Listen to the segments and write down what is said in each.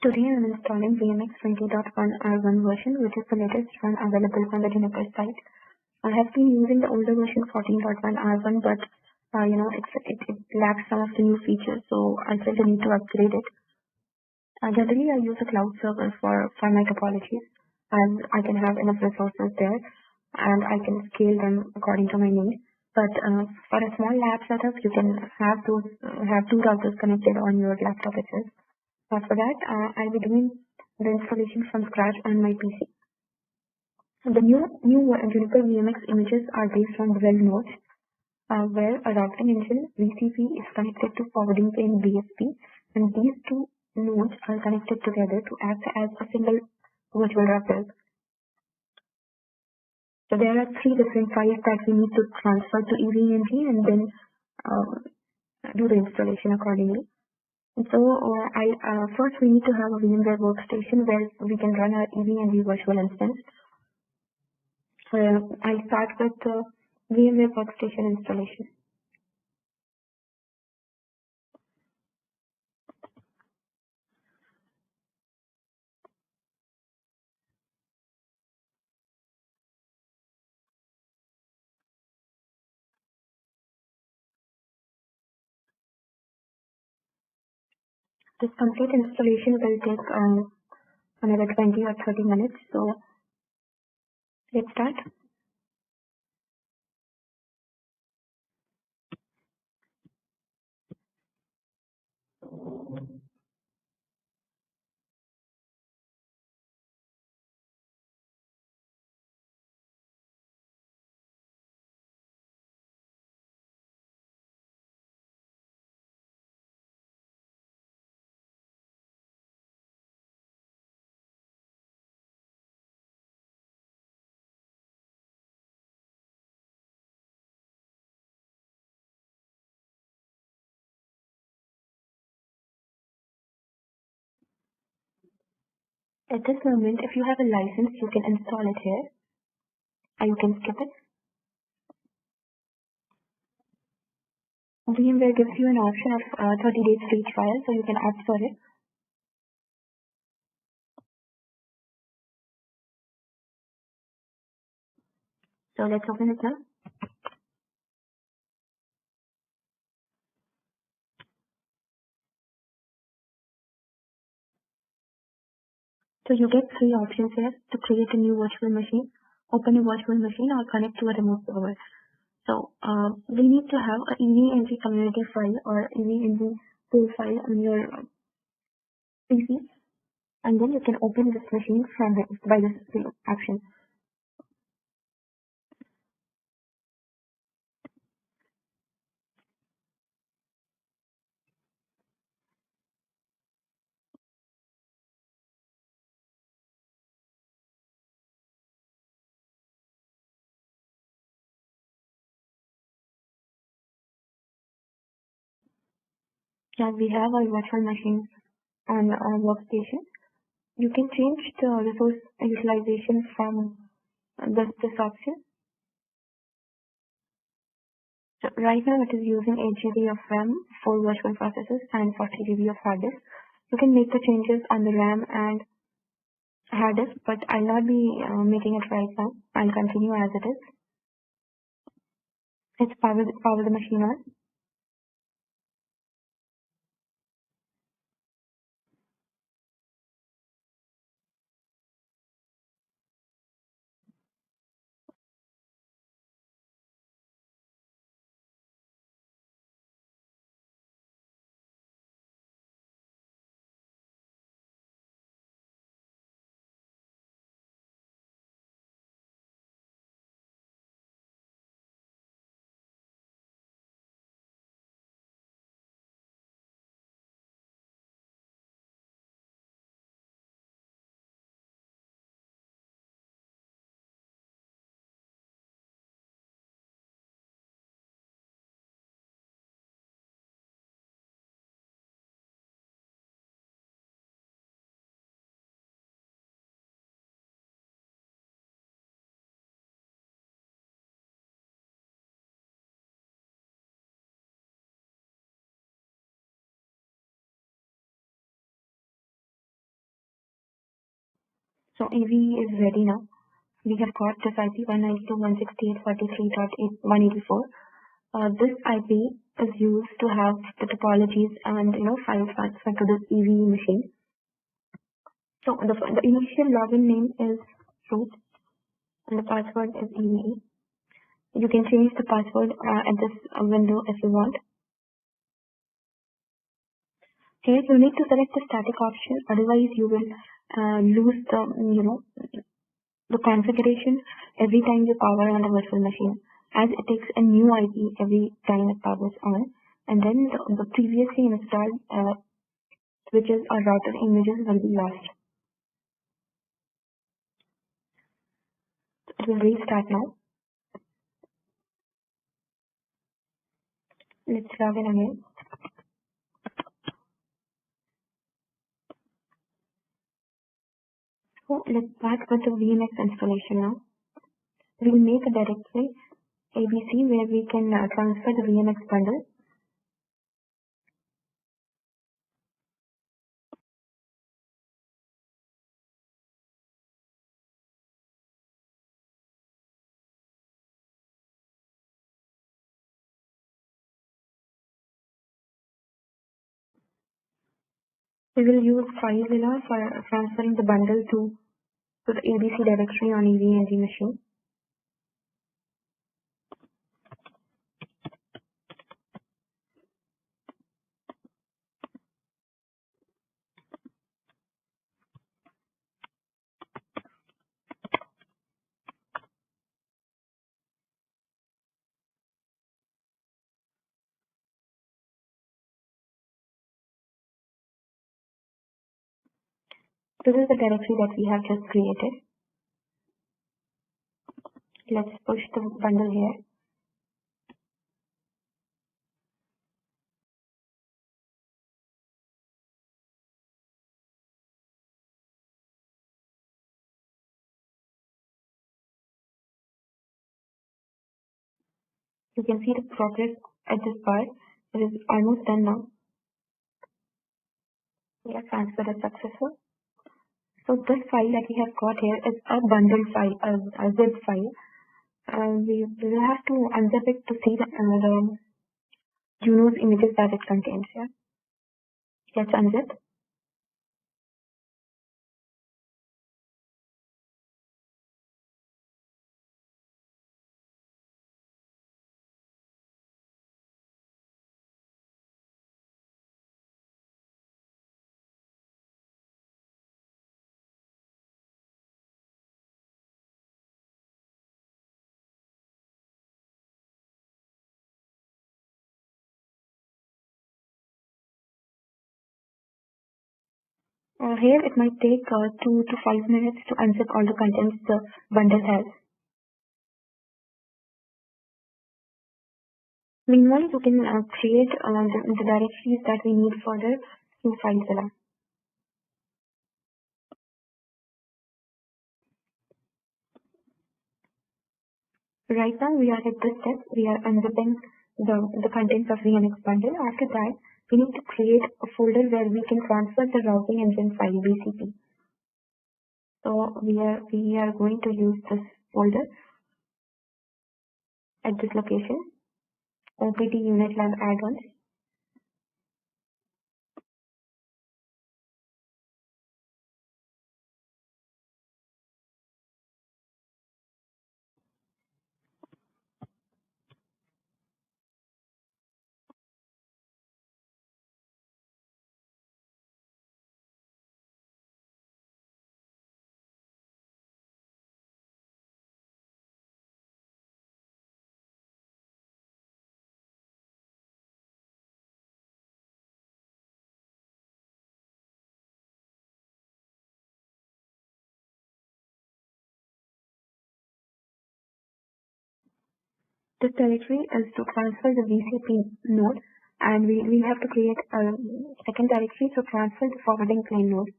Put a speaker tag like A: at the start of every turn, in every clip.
A: Today I am installing vMX 20.1 R1 version, which is the latest one available on the Juniper site. I have been using the older version 14.1 R1, but it lacks some of the new features, so I felt the need to upgrade it. Generally, I use a cloud server for my topologies, and I can have enough resources there, and I can scale them according to my need. But for a small lab setup, you can have two routers connected on your laptop itself. For that, I'll be doing the installation from scratch on my PC. The new Juniper vMX images are based on 12 nodes, where a routing engine VCP is connected to forwarding plane BSP, and these two nodes are connected together to act as a single virtual router. So there are three different files that we need to transfer to EVNG and then do the installation accordingly. So first we need to have a VMWare Workstation where we can run our EVNG virtual instance. I'll start with the VMWare Workstation installation. This complete installation will take another 20 or 30 minutes. So let's start. At this moment, if you have a license, you can install it here, or you can skip it. VMware gives you an option of 30 days free trial, so you can opt for it. So let's open it now. So you get three options here to create a new virtual machine, open a virtual machine, or connect to a remote server. So we need to have an EVNG community file or EVNG tool file on your PC, and then you can open this machine by this action. Now we have our virtual machine on our workstation. You can change the resource utilization from this option. So right now it is using 8 GB of RAM, 4 virtual processors, and 40 GB of hard disk. You can make the changes on the RAM and hard disk, but I'll not be making it right now. I'll continue as it is. Let's power the machine on. So AV is ready now. We have got this IP 192.168.43.184. This IP is used to have the topologies and file transfer to this EV machine. So the initial login name is root and the password is EVE. You can change the password at this window if you want. Here you need to select the static option, otherwise you will lose the configuration every time you power on the virtual machine, as it takes a new IP every time it powers on, and then the previously installed switches or router images will be lost. It will restart now. Let's log in again. So let's start with the vMX installation now. We'll make a directory ABC where we can transfer the vMX bundle. We will use Filezilla for transferring the bundle to the ABC directory on EVNG machine. This is the directory that we have just created. Let's push the bundle here. You can see the progress at this part. It is almost done now. Yeah, transfer is successful. So this file that we have got here is a bundle file, a zip file. We will have to unzip it to see the Juno's images that it contains. Yeah. Let's unzip. Here it might take 2 to 5 minutes to unzip all the contents the bundle has. Meanwhile, you can create the directories that we need further through Filezilla. Right now, we are at this step. We are unzipping the contents of VMX bundle. After that, we need to create a folder where we can transfer the routing engine file VCP. So we are going to use this folder at this location, OPT Unit Lab add-ons. This directory is to transfer the VCP node, and we have to create a second directory to transfer the forwarding plane node.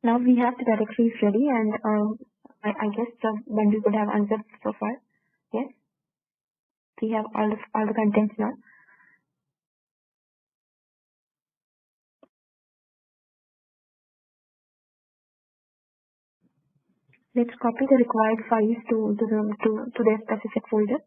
A: Now we have the directories ready, and I guess the bundle would have answered so far. Yes, we have all the contents now. Let's copy the required files to their specific folder.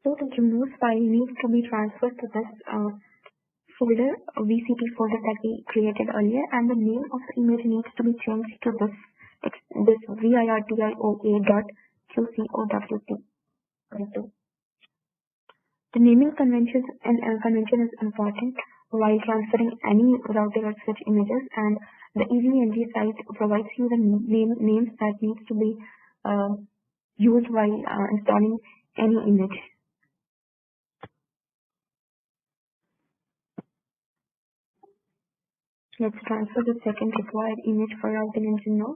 A: So the removed file needs to be transferred to this folder, VCP folder that we created earlier, and the name of the image needs to be changed to this virtioa.qcowt. The naming convention is important while transferring any router or switch images, and the EVMG site provides you the names that needs to be used while installing any image. Let's transfer the second required image for routing engine now.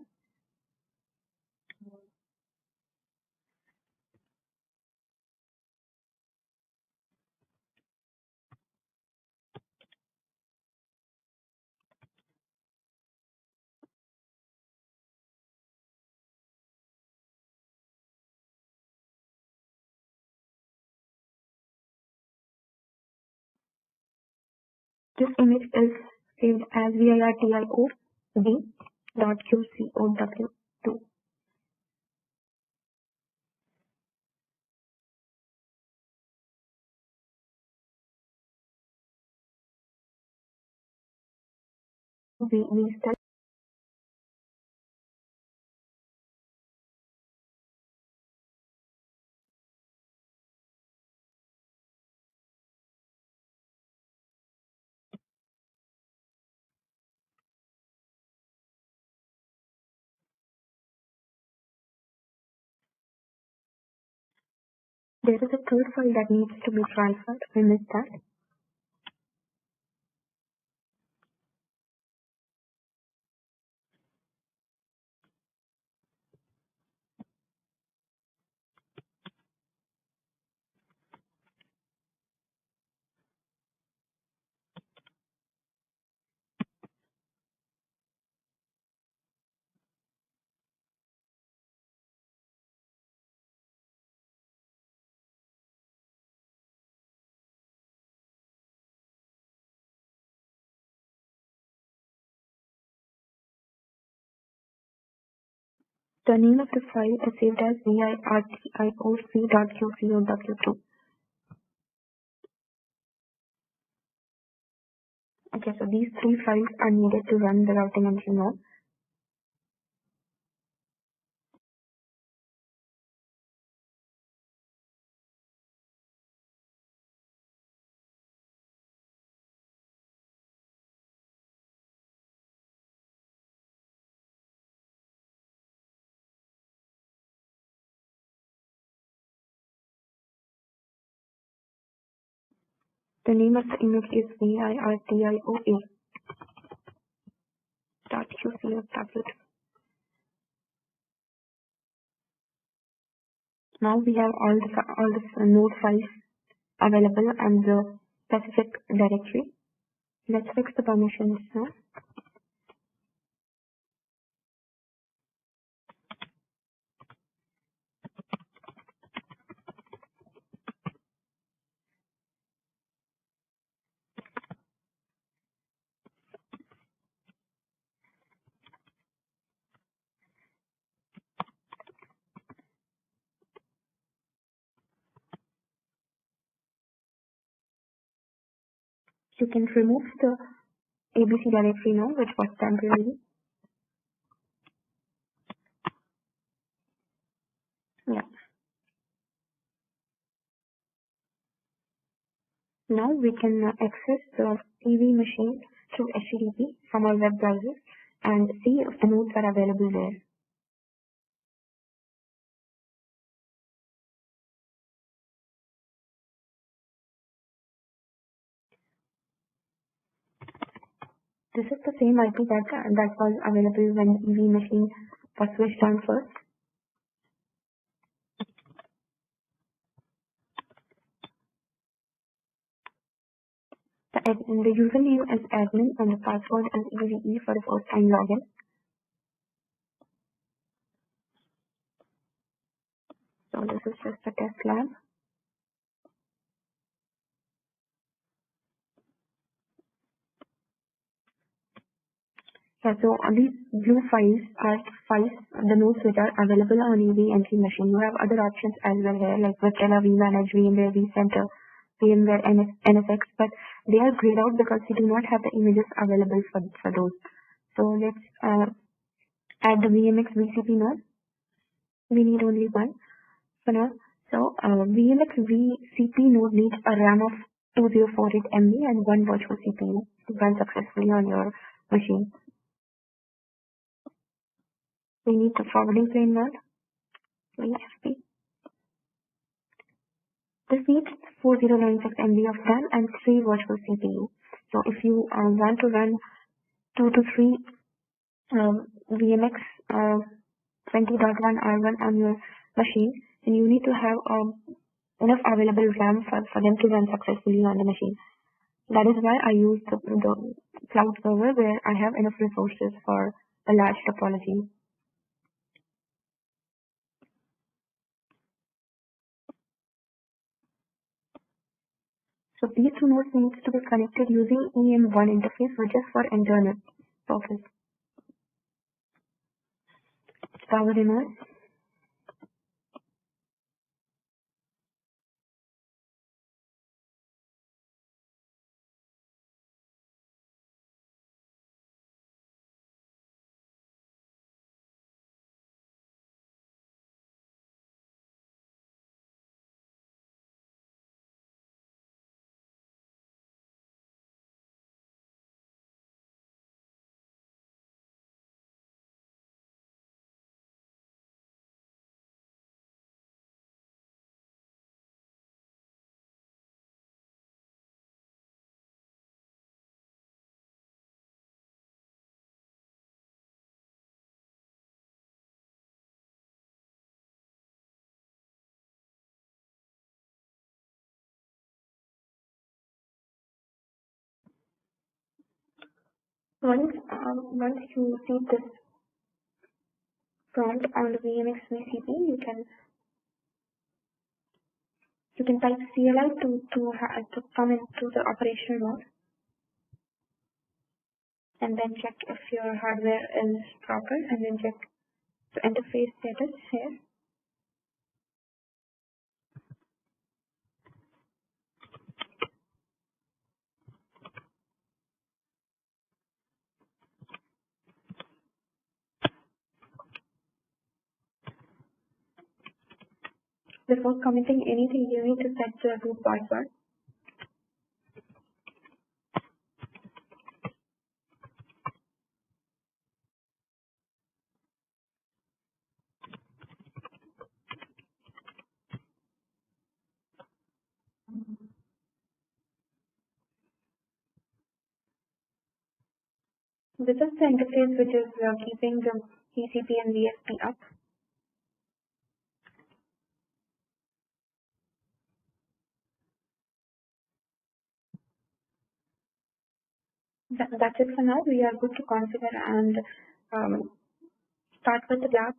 A: This image is saved as virtiov.qcow2. We still there is a third file that needs to be transferred. We missed that. The name of the file is saved as virtioc.qcow2. Okay, so these three files are needed to run the routing engine now. The name of the image is virtioa.qcow2. Now we have all the node files available and the specific directory. Let's fix the permissions now. You can remove the ABC directory now, which was temporary. Yeah. Now we can access the EV machine through SCTP from our web browser and see if the nodes are available there. This is the same IP that was available when EV machine was switched on first. The username is admin and the password is EVE for the first time login. So this is just a test lab. Yeah, so these blue files are the nodes which are available on EV machine. You have other options as well here, like Viptela, vManage, VMware, vCenter, VMware NSX, but they are grayed out because we do not have the images available for those. So let's add the vMX VCP node. We need only one for now. So vMX VCP node needs a RAM of 2048 MB and one virtual CPU to run successfully on your machine. We need the forwarding plane node, VFP. This needs 4096 MB of RAM and 3 virtual CPU. So if you want to run 2 to 3 vMX 20.1 R1 on your machine, then you need to have enough available RAM for them to run successfully on the machine. That is why I use the cloud server where I have enough resources for a large topology. So these two nodes need to be connected using EM1 interface, which is for internal purpose. Power remote. Once you see this prompt on the vMX VCP, you can type CLI to come into the operational mode, and then check if your hardware is proper, and then check the interface status here. Before commenting anything, you need to set the root password. This is the interface which is keeping the TCP and VSP up. That's it for now. We are good to configure and start with the lab.